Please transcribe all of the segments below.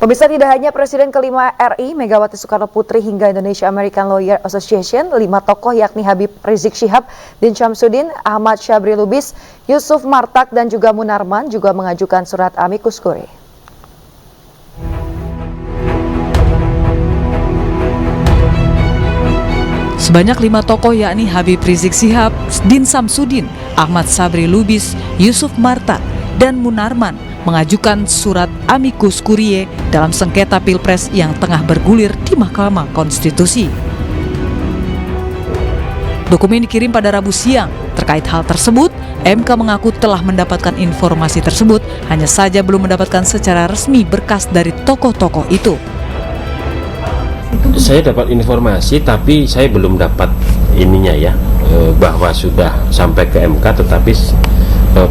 Pemirsa, tidak hanya Presiden kelima RI Megawati Soekarno Putri hingga Indonesia American Lawyer Association, 5 tokoh yakni Habib Rizik Syihab, Din Syamsuddin, Ahmad Syabri Lubis, Yusuf Martak dan juga Munarman juga mengajukan surat amicus curiae. Sebanyak 5 tokoh yakni Habib Rizik Syihab, Din Syamsuddin, Ahmad Syabri Lubis, Yusuf Martak, dan Munarman mengajukan surat amicus curiae dalam sengketa Pilpres yang tengah bergulir di Mahkamah Konstitusi. Dokumen dikirim pada Rabu siang. Terkait hal tersebut, MK mengaku telah mendapatkan informasi tersebut, hanya saja belum mendapatkan secara resmi berkas dari tokoh-tokoh itu. Saya dapat informasi, tapi saya belum dapat ininya ya, bahwa sudah sampai ke MK, tetapi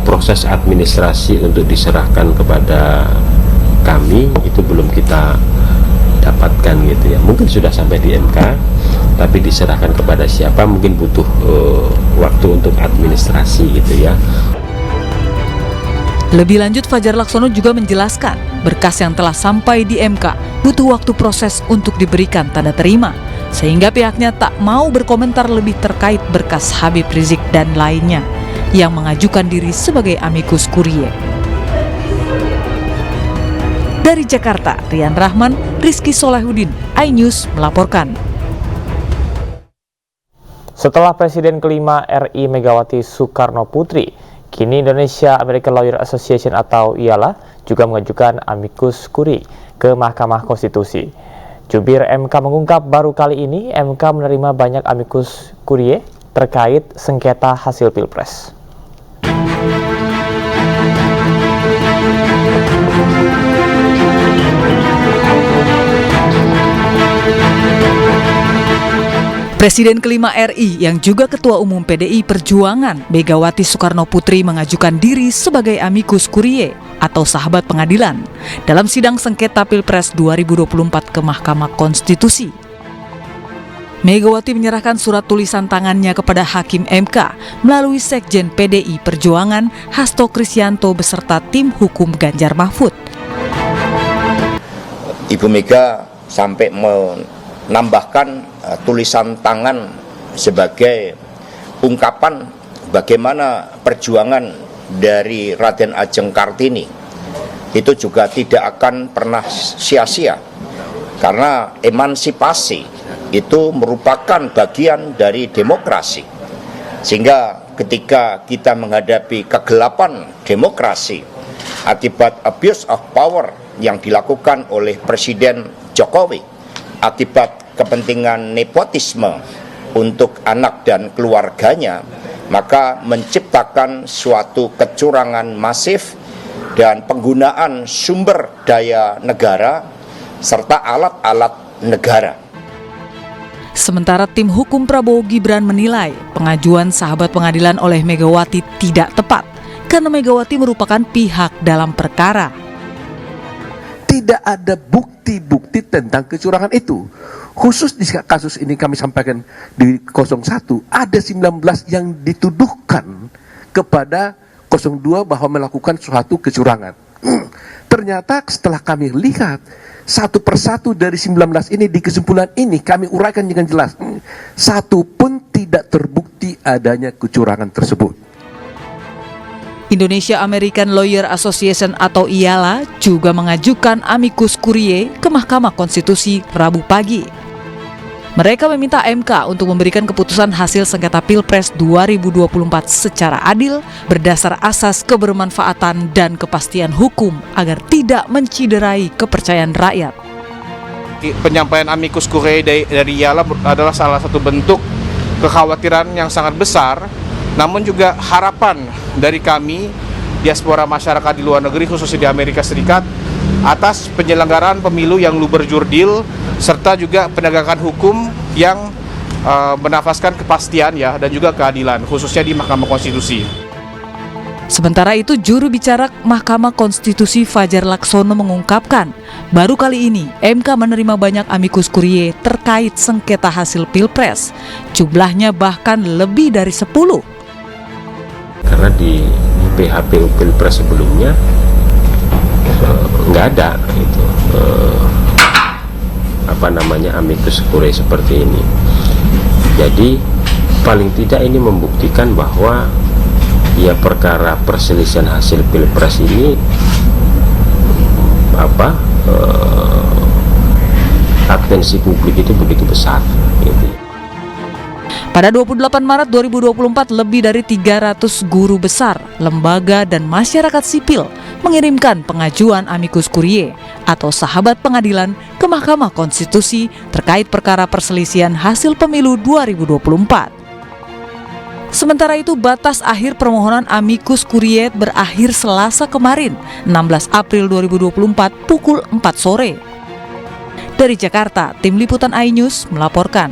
proses administrasi untuk diserahkan kepada kami itu belum kita dapatkan gitu ya. Mungkin sudah sampai di MK, tapi diserahkan kepada siapa mungkin butuh waktu untuk administrasi gitu ya. Lebih lanjut, Fajar Laksono juga menjelaskan berkas yang telah sampai di MK butuh waktu proses untuk diberikan tanda terima, sehingga pihaknya tak mau berkomentar lebih terkait berkas Habib Rizik dan lainnya yang mengajukan diri sebagai amicus curiae. Dari Jakarta, Rian Rahman, Rizky Solehudin, iNews melaporkan. Setelah Presiden kelima RI Megawati Soekarno Putri, kini Indonesia American Lawyer Association atau IALA juga mengajukan amicus curiae ke Mahkamah Konstitusi. Jubir MK mengungkap baru kali ini MK menerima banyak amicus curiae terkait sengketa hasil Pilpres. Presiden kelima RI yang juga Ketua Umum PDI Perjuangan Megawati Soekarno Putri mengajukan diri sebagai amicus curiae atau sahabat pengadilan dalam sidang sengketa Pilpres 2024 ke Mahkamah Konstitusi. Megawati menyerahkan surat tulisan tangannya kepada Hakim MK melalui Sekjen PDI Perjuangan Hasto Kristianto beserta tim hukum Ganjar Mahfud. Ibu Mega sampai menambahkan tulisan tangan sebagai ungkapan bagaimana perjuangan dari Raden Ajeng Kartini itu juga tidak akan pernah sia-sia, karena emansipasi itu merupakan bagian dari demokrasi. Sehingga ketika kita menghadapi kegelapan demokrasi akibat abuse of power yang dilakukan oleh Presiden Jokowi, akibat kepentingan nepotisme untuk anak dan keluarganya, maka menciptakan suatu kecurangan masif dan penggunaan sumber daya negara serta alat-alat negara. Sementara tim hukum Prabowo Gibran menilai pengajuan sahabat pengadilan oleh Megawati tidak tepat karena Megawati merupakan pihak dalam perkara. Tidak ada bukti-bukti tentang kecurangan itu. Khusus di kasus ini kami sampaikan di 01, ada 19 yang dituduhkan kepada 02 bahwa melakukan suatu kecurangan. Ternyata setelah kami lihat satu persatu dari 19 ini, di kesimpulan ini kami uraikan dengan jelas, satu pun tidak terbukti adanya kecurangan tersebut. Indonesia American Lawyer Association atau IALA juga mengajukan amicus curiae ke Mahkamah Konstitusi Rabu pagi. Mereka meminta MK untuk memberikan keputusan hasil sengketa Pilpres 2024 secara adil, berdasar asas kebermanfaatan dan kepastian hukum agar tidak menciderai kepercayaan rakyat. Penyampaian amicus curiae dari IALA adalah salah satu bentuk kekhawatiran yang sangat besar, namun juga harapan dari kami, diaspora masyarakat di luar negeri, khususnya di Amerika Serikat, atas penyelenggaraan pemilu yang luber jurdil, serta juga penegakan hukum yang menafaskan kepastian ya dan juga keadilan, khususnya di Mahkamah Konstitusi. Sementara itu, juru bicara Mahkamah Konstitusi Fajar Laksono mengungkapkan, baru kali ini MK menerima banyak amicus curiae terkait sengketa hasil Pilpres. Jumlahnya bahkan lebih dari 10. Karena di PHPU Pilpres sebelumnya nggak ada itu amicus curiae seperti ini. Jadi paling tidak ini membuktikan bahwa ya perkara perselisihan hasil pilpres ini atensi publik itu begitu besar gitu. Pada 28 Maret 2024, lebih dari 300 guru besar, lembaga, dan masyarakat sipil mengirimkan pengajuan amicus curiae atau sahabat pengadilan ke Mahkamah Konstitusi terkait perkara perselisihan hasil pemilu 2024. Sementara itu, batas akhir permohonan amicus curiae berakhir Selasa kemarin, 16 April 2024 pukul 4 sore. Dari Jakarta, Tim Liputan iNews melaporkan.